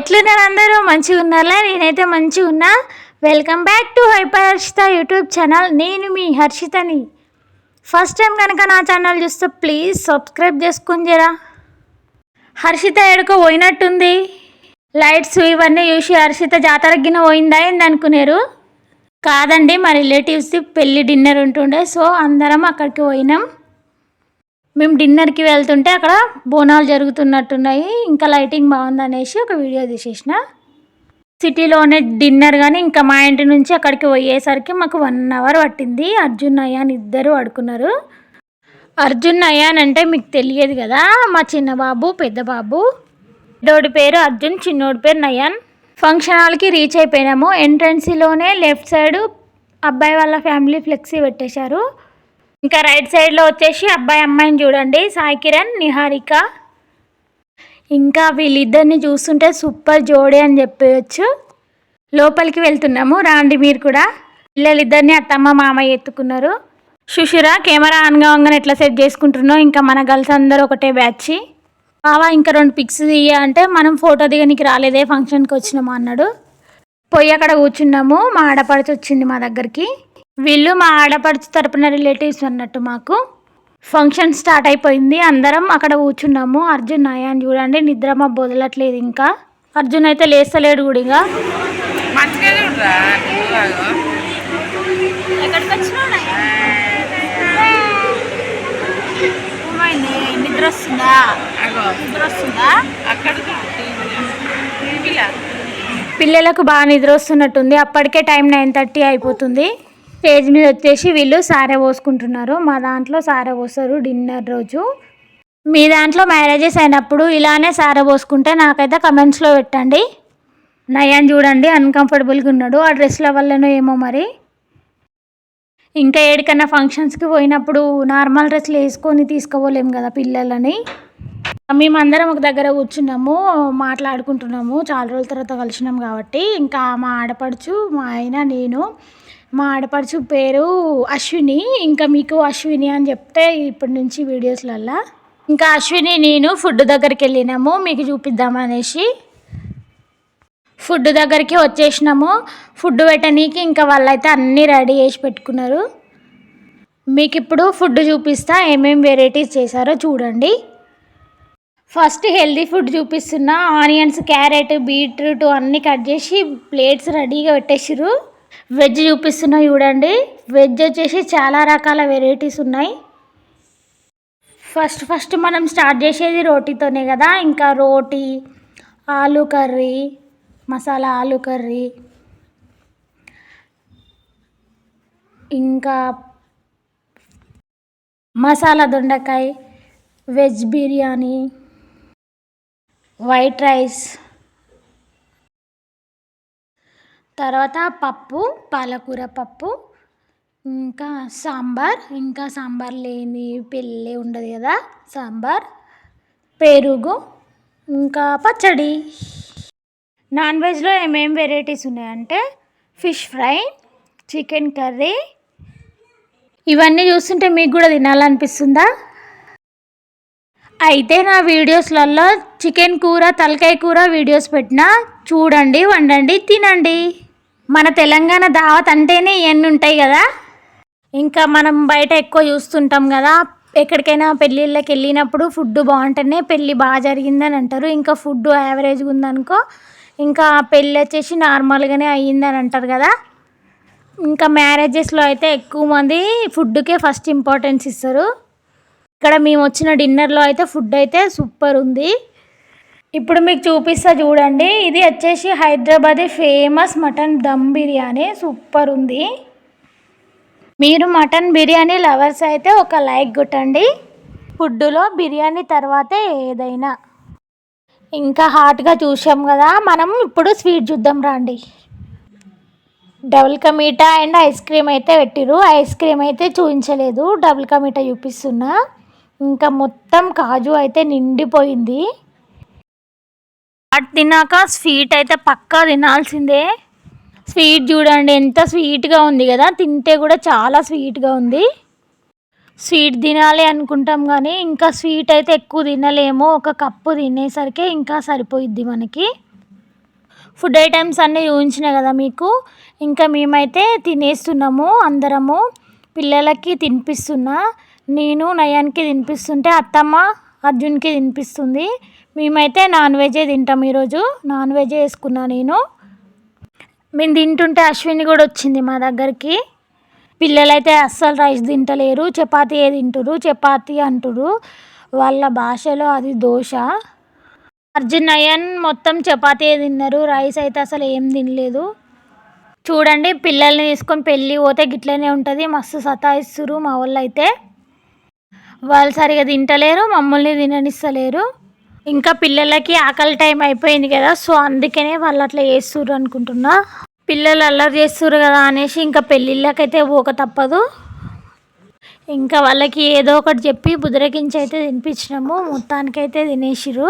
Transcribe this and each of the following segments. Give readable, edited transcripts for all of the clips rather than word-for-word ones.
ఎట్లున్నారు అందరూ? మంచిగా ఉన్నారా? నేనైతే మంచిగా ఉన్నా. Welcome back to hyper Harshita YouTube channel. నేను మీ హర్షితని. ఫస్ట్ టైం కనుక నా ఛానల్ చూస్తే ప్లీజ్ సబ్స్క్రైబ్ చేసుకొని జరా. హర్షిత ఎడుకో పోయినట్టుంది. లైట్స్ ఇవన్నీ చూసి హర్షిత జాతరగిన పోయిందా ఏంది అనుకున్నారు. కాదండి, మా రిలేటివ్స్ది పెళ్ళి డిన్నర్ ఉంటుండే, సో అందరం అక్కడికి పోయినాం. మేము డిన్నర్కి వెళ్తుంటే అక్కడ బోనాలు జరుగుతున్నట్టున్నాయి, ఇంకా లైటింగ్ బాగుందనేసి ఒక వీడియో తీసేసిన. సిటీలోనే డిన్నర్, కానీ ఇంకా మా ఇంటి నుంచి అక్కడికి పోయేసరికి మాకు 1 అవర్ పట్టింది. అర్జున్ అయాన్ ఇద్దరు పడుకున్నారు. అర్జున్ అయాన్ అంటే మీకు తెలియదు కదా, మా చిన్న బాబు పెద్ద బాబు. పెద్దోడి పేరు అర్జున్, చిన్నోడి పేరు నయాన్. ఫంక్షన్ హాల్కి రీచ్ అయిపోయినాము. ఎంట్రన్సీలోనే లెఫ్ట్ సైడ్ అబ్బాయి వాళ్ళ ఫ్యామిలీ ఫ్లెక్సీ పెట్టేశారు. ఇంకా రైట్ సైడ్లో వచ్చేసి అబ్బాయి అమ్మాయిని చూడండి, సాయి కిరణ్, నిహారిక. ఇంకా వీళ్ళిద్దరిని చూస్తుంటే సూపర్ జోడీ అని చెప్పవచ్చు. లోపలికి వెళ్తున్నాము, రాండి మీరు కూడా. పిల్లలిద్దరిని అత్తమ్మ మామయ్య ఎత్తుకున్నారు. సుషురా కెమెరా ఆన్గా వంగని ఎట్లా సెట్ చేసుకుంటున్నావు. ఇంకా మన గర్ల్స్ అందరూ ఒకటే బ్యాచ్. బావా ఇంకా 2 పిక్స్ తీయ అంటే మనం ఫోటో దిగనికి రాలేదే, ఫంక్షన్కి వచ్చినాము అన్నాడు. పోయి అక్కడ కూర్చున్నాము. మా ఆడపడుచు వచ్చింది మా దగ్గరికి. వీళ్ళు మా ఆడపడుచు తరపున రిలేటివ్స్ అన్నట్టు. మాకు ఫంక్షన్ స్టార్ట్ అయిపోయింది, అందరం అక్కడ కూర్చున్నాము. అర్జున్ అయాన్ చూడండి, నిద్ర మా బొదలట్లేదు. ఇంకా అర్జున్ అయితే లేస్తలేడు కూడా. నిద్ర వస్తుందా? పిల్లలకు బాగా నిద్ర వస్తున్నట్టుంది. అప్పటికే టైం 9:30 అయిపోతుంది. స్టేజ్ మీద వచ్చేసి వీళ్ళు సారె పోసుకుంటున్నారు. మా దాంట్లో సారె పోస్తారు డిన్నర్ రోజు. మీ దాంట్లో మ్యారేజెస్ అయినప్పుడు ఇలానే సారె పోసుకుంటే నాకైతే కమెంట్స్లో పెట్టండి. నయాన్ చూడండి అన్కంఫర్టబుల్గా ఉన్నాడు, ఆ డ్రెస్ల వల్లనో ఏమో మరి. ఇంకా ఏడికన్నా ఫంక్షన్స్కి పోయినప్పుడు నార్మల్ డ్రెస్లు వేసుకొని తీసుకుపోలేము కదా పిల్లలని. మేమందరం ఒక దగ్గర కూర్చున్నాము, మాట్లాడుకుంటున్నాము. చాలా రోజుల తర్వాత కలిసినాం కాబట్టి. ఇంకా మా ఆడపడుచు, మా ఆయన, నేను. మా ఆడపడుచు పేరు అశ్విని. ఇంకా మీకు అశ్విని అని చెప్తే ఇప్పటి నుంచి వీడియోస్లల్లో. ఇంకా అశ్విని నేను ఫుడ్ దగ్గరికి వెళ్ళినాము, మీకు చూపిద్దామనేసి. ఫుడ్ దగ్గరికి వచ్చేసినాము. ఫుడ్ పెట్టనీకి ఇంకా వాళ్ళైతే అన్నీ రెడీ చేసి పెట్టుకున్నారు. మీకు ఇప్పుడు ఫుడ్ చూపిస్తా, ఏమేమి వెరైటీస్ చేశారో చూడండి. ఫస్ట్ హెల్దీ ఫుడ్ చూపిస్తున్నా. ఆనియన్స్, క్యారెట్, బీట్రూట్ అన్నీ కట్ చేసి ప్లేట్స్ రెడీగా పెట్టేసిర్రు. వెజ్ చూపిస్తున్నా చూడండి. వెజ్ వచ్చేసి చాలా రకాల వెరైటీస్ ఉన్నాయి. ఫస్ట్ మనం స్టార్ట్ చేసేది రోటీతోనే కదా. ఇంకా రోటీ, ఆలూ కర్రీ, మసాలా ఆలూ కర్రీ, ఇంకా మసాలా దొండకాయ, వెజ్ బిర్యానీ, వైట్ రైస్, తర్వాత పప్పు, పాలకూర పప్పు, ఇంకా సాంబార్. ఇంకా సాంబార్ లేని పెళ్ళి ఉండదు కదా, సాంబార్, పెరుగు, ఇంకా పచ్చడి. నాన్ వెజ్లో ఏమేమి వెరైటీస్ ఉన్నాయంటే ఫిష్ ఫ్రై, చికెన్ కర్రీ. ఇవన్నీ చూస్తుంటే మీకు కూడా తినాలనిపిస్తుందా? అయితే నా వీడియోస్లలో చికెన్ కూర, తలకాయ కూర వీడియోస్ పెట్టినా చూడండి, వండండి, తినండి. మన తెలంగాణ దావత్ అంటేనే ఇవన్నీ ఉంటాయి కదా. ఇంకా మనం బయట ఎక్కువ చూస్తుంటాం కదా, ఎక్కడికైనా పెళ్ళిళ్ళకి వెళ్ళినప్పుడు ఫుడ్ బాగుంటేనే పెళ్ళి బాగా జరిగిందని అంటారు. ఇంకా ఫుడ్ యావరేజ్గా ఉందనుకో ఇంకా పెళ్ళి వచ్చేసి నార్మల్గానే అయ్యిందని అంటారు కదా. ఇంకా మ్యారేజెస్లో అయితే ఎక్కువ మంది ఫుడ్కే ఫస్ట్ ఇంపార్టెన్స్ ఇస్తారు. ఇక్కడ మేము వచ్చిన డిన్నర్లో అయితే ఫుడ్ అయితే సూపర్ ఉంది. ఇప్పుడు మీకు చూపిస్తా చూడండి. ఇది వచ్చేసి Hyderabadi famous mutton dum biryani, super ఉంది. మీరు మటన్ బిర్యానీ లవర్స్ అయితే ఒక లైక్ కొట్టండి. ఫుడ్లో బిర్యానీ తర్వాతే ఏదైనా. ఇంకా హాట్గా చూసాం కదా, మనం ఇప్పుడు స్వీట్ చూద్దాం రండి. Double ka meetha and ice cream అయితే పెట్టిరు. ఐస్ క్రీమ్ అయితే చూపించలేదు, డబుల్ కా మీఠా చూపిస్తున్నా. ఇంకా మొత్తం కాజు అయితే నిండిపోయింది. అటు తిన్నాక స్వీట్ అయితే పక్కా తినాల్సిందే. స్వీట్ చూడండి ఎంత స్వీట్గా ఉంది కదా, తింటే కూడా చాలా స్వీట్గా ఉంది. స్వీట్ తినాలి అనుకుంటాం కానీ ఇంకా స్వీట్ అయితే ఎక్కువ తినలేము. ఒక కప్పు తినేసరికి ఇంకా సరిపోయిద్ది మనకి. ఫుడ్ ఐటమ్స్ అన్నీ చూపించిన కదా మీకు. ఇంకా మేమైతే తినేస్తున్నాము అందరము. పిల్లలకి తినిపిస్తున్నా, నేను నయానికి తినిపిస్తుంటే అత్తమ్మ అర్జున్కి తినిపిస్తుంది. మేమైతే నాన్ వెజే తింటాం. ఈరోజు నాన్ వెజే వేసుకున్నా నేను. మేము తింటుంటే అశ్విని కూడా వచ్చింది మా దగ్గరికి. పిల్లలైతే అస్సలు రైస్ తింటలేరు, చపాతీయే తింటురు. చపాతీ అంటురు, వాళ్ళ భాషలో అది దోశ. అర్జున్ నయన్ మొత్తం చపాతీయే తిన్నారు, రైస్ అయితే అసలు ఏం తినలేదు. చూడండి, పిల్లల్ని తీసుకొని పెళ్ళి పోతే గిట్లనే ఉంటుంది. మస్తు సతాయిస్తురు మా వాళ్ళు అయితే. వాళ్ళు సరిగా తింటలేరు, మమ్మల్ని తిననిస్తలేరు. ఇంకా పిల్లలకి ఆకలి టైం అయిపోయింది కదా, సో అందుకనే వాళ్ళు అట్లా చేస్తుర్రు అనుకుంటున్నా. పిల్లలు అల్లరి చేస్తుర్రు కదా అనేసి ఇంకా పెళ్ళిళ్ళకైతే పోక తప్పదు. ఇంకా వాళ్ళకి ఏదో ఒకటి చెప్పి బుదరకించి అయితే తినిపించినాము. మొత్తానికైతే తినేసిరు.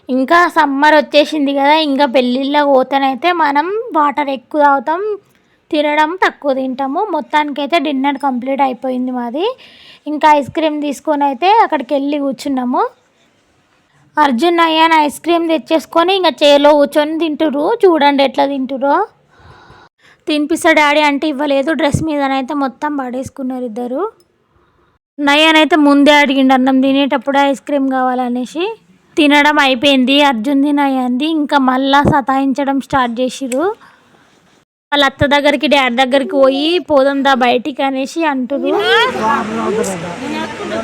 ఇంకా సమ్మర్ వచ్చేసింది కదా, ఇంకా పెళ్ళిళ్ళకి పోతేనైతే మనం వాటర్ ఎక్కువ తాగుతాం, తినడం తక్కువ తింటాము. మొత్తానికైతే డిన్నర్ కంప్లీట్ అయిపోయింది మాది. ఇంకా ఐస్ క్రీమ్ తీసుకొని అయితే అక్కడికి వెళ్ళి కూర్చున్నాము. అర్జున్ అయ్యాన్ ఐస్ క్రీమ్ తెచ్చేసుకొని ఇంకా చేలో కూర్చొని తింటురు. చూడండి ఎట్లా తింటురో. తినిపిస్తా డాడీ అంటే ఇవ్వలేదు, డ్రెస్ మీదనైతే మొత్తం పడేసుకున్నారు ఇద్దరు. నయన్ అయితే ముందే అడిగిండు అన్నం తినేటప్పుడు ఐస్ క్రీమ్ కావాలనేసి. తినడం అయిపోయింది అర్జున్ది నయన్ది. ఇంకా మళ్ళా సతాయించడం స్టార్ట్ చేసిరు. వాళ్ళ అత్త దగ్గరికి డాడీ దగ్గరికి పోయి పోదాందా బయటికి అనేసి అంటురు.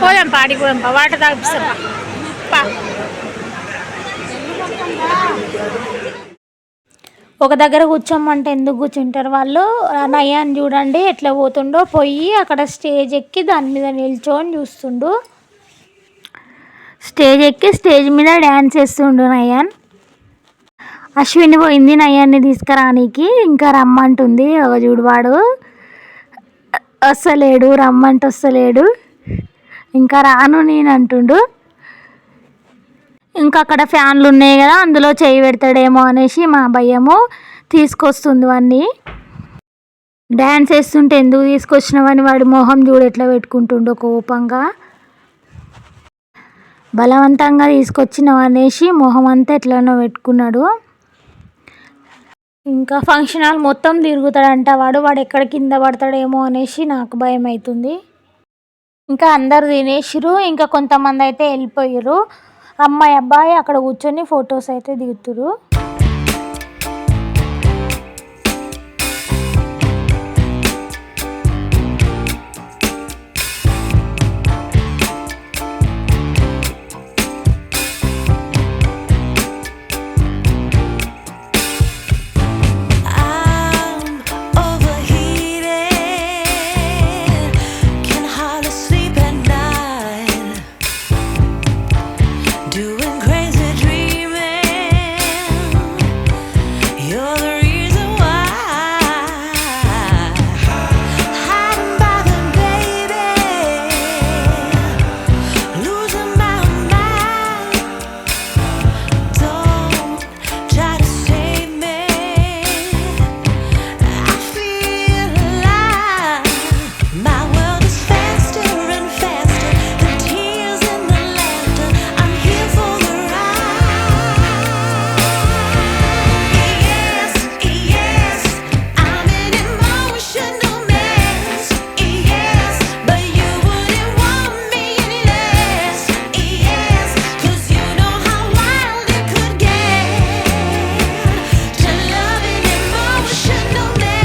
పోదాం పాడికి పోదాం, వాటర్ తాగిపిస్తా. ఒక దగ్గర కూర్చోమంటే ఎందుకు కూర్చుంటారు వాళ్ళు. నయాన్ చూడండి ఎట్లా పోతుండో, పోయి అక్కడ స్టేజ్ ఎక్కి దాని మీద నిల్చొని చూస్తుండు. స్టేజ్ ఎక్కి స్టేజ్ మీద డ్యాన్స్ చేస్తుండు నయాన్. అశ్విని పోయింది నయాన్ని తీసుకురానికి, ఇంకా రమ్మంటుంది. ఒక చూడువాడు వస్తలేడు, రమ్మంటే వస్తలేడు. ఇంకా రాను నేను అంటుండు. ఇంకా అక్కడ ఫ్యాన్లు ఉన్నాయి కదా, అందులో చేయి పెడతాడేమో అనేసి మా భయము. తీసుకొస్తుంది వాడిని. డ్యాన్స్ వేస్తుంటే ఎందుకు తీసుకొచ్చినావని వాడి మొహం చూడు ఎట్లా పెట్టుకుంటుండో కోపంగా. బలవంతంగా తీసుకొచ్చినావు అనేసి మొహం అంతా ఎట్లనో పెట్టుకున్నాడు. ఇంకా ఫంక్షన్ హాల్ మొత్తం తిరుగుతాడంట వాడు ఎక్కడ కింద పడతాడేమో అనేసి నాకు భయం అవుతుంది. ఇంకా అందరు తినేసిరు. ఇంకా కొంతమంది అయితే వెళ్ళిపోయారు. అమ్మాయి అబ్బాయి అక్కడ కూర్చొని ఫొటోస్ అయితే దిగుతురు.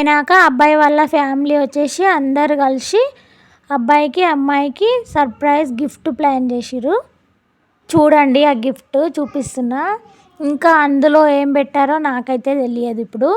అయినాక అబ్బాయి వాళ్ళ ఫ్యామిలీ వచ్చేసి అందరు కలిసి అబ్బాయికి అమ్మాయికి సర్ప్రైజ్ గిఫ్ట్ ప్లాన్ చేసిరు. చూడండి ఆ గిఫ్ట్ చూపిస్తున్నా. ఇంకా అందులో ఏం పెట్టారో నాకైతే తెలియదు ఇప్పుడు.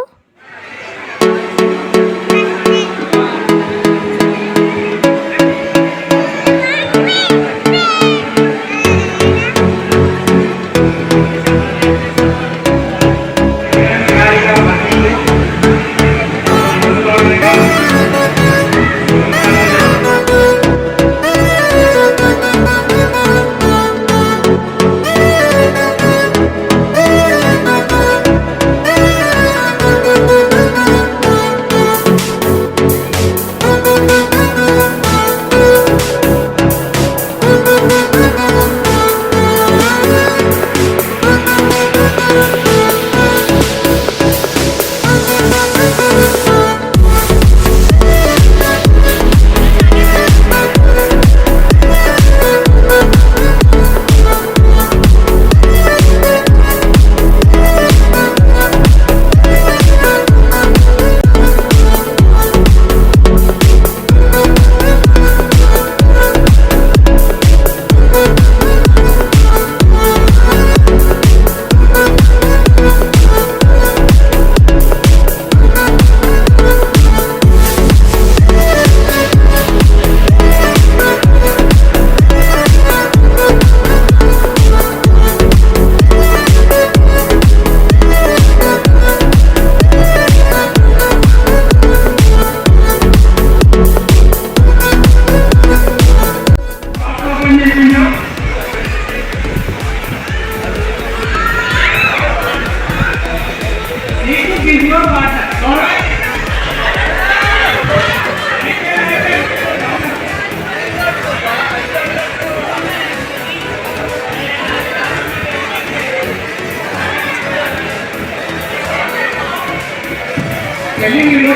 పెళ్లి వీడియో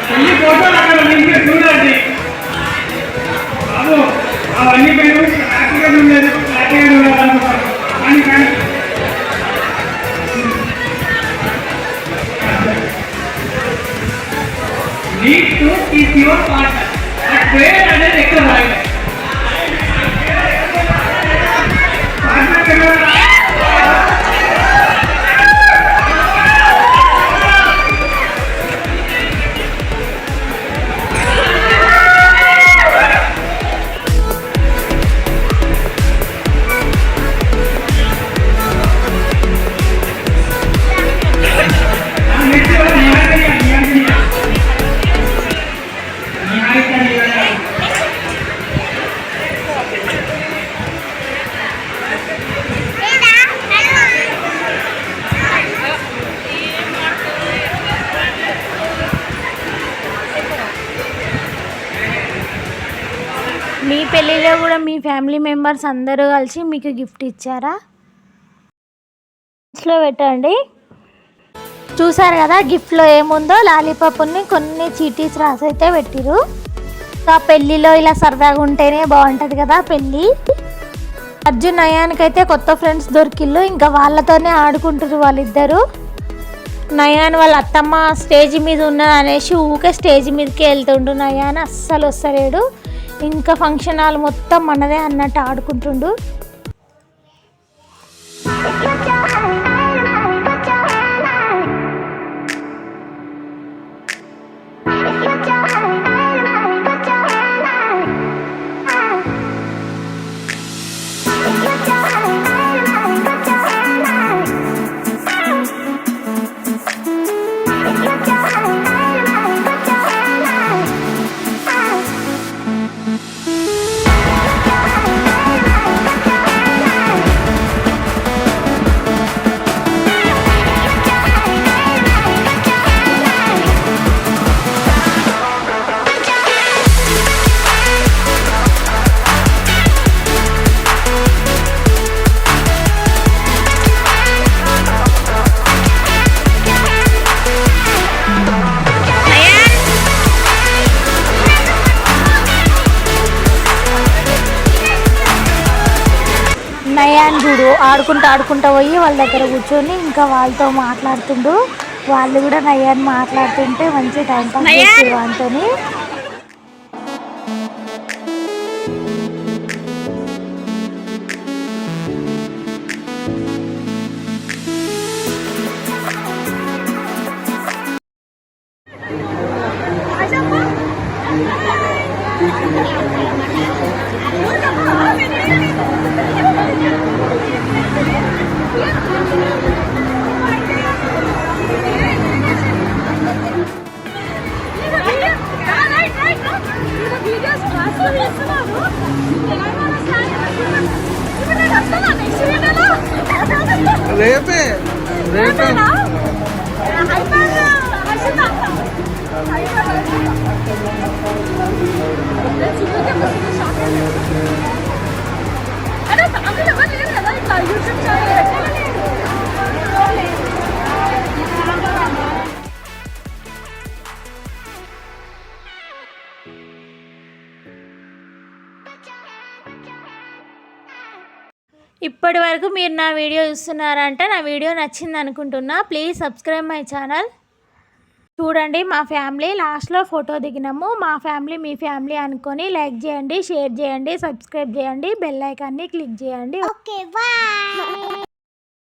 పెళ్లి ఫోటోలు అక్కడ నింపి చూడండి బాబు. అవన్నీ మీరు హ్యాపీగా ఉండేది, హ్యాపీగా ఉండేది అనుకుంటారు కానీ కానీ need to keep your partner. But where అనేది ఎక్కువ రాయాలి. మీ పెళ్ళిలో కూడా మీ ఫ్యామిలీ మెంబర్స్ అందరూ కలిసి మీకు గిఫ్ట్ ఇచ్చారా? లో పెట్టండి. చూసారు కదా గిఫ్ట్లో ఏముందో, లాలీపాప్ని కొన్ని చీటీస్ రాసి అయితే పెట్టిరు. ఆ పెళ్ళిలో ఇలా సరదాగా ఉంటేనే బాగుంటుంది కదా పెళ్ళి. అర్జున్ నయాన్కైతే కొత్త ఫ్రెండ్స్ దొరికిళ్ళు, ఇంకా వాళ్ళతోనే ఆడుకుంటారు వాళ్ళిద్దరు. నయాన్ వాళ్ళ అత్తమ్మ స్టేజ్ మీద ఉన్నది అనేసి ఊకే స్టేజ్ మీదకి వెళ్తుండు. నయాన్ అస్సలు వస్తలేడు, ఇంకా ఫంక్షన్ హాల్ మొత్తం మనదే అన్నట్టు ఆడుకుంటుండు. నయాన్ చూడు ఆడుకుంటా పోయి వాళ్ళ దగ్గర కూర్చొని ఇంకా వాళ్ళతో మాట్లాడుతుండు. వాళ్ళు కూడా నయాన్ మాట్లాడుతుంటే మంచి టైం పాస్ చేస్తారు వాళ్ళతో. రేపే రేపే ఇప్పటి వరకు మీరు నా వీడియో చూస్తున్నారంటే నా వీడియో నచ్చింది అనుకుంటున్నా. Please subscribe my channel. చూడండి మా ఫ్యామిలీ లాస్ట్లో ఫోటో దిగినాము. మా ఫ్యామిలీ మీ ఫ్యామిలీ అనుకొని లైక్ చేయండి, షేర్ చేయండి, సబ్స్క్రైబ్ చేయండి, బెల్ ఐకాన్ని క్లిక్ చేయండి. Okay bye.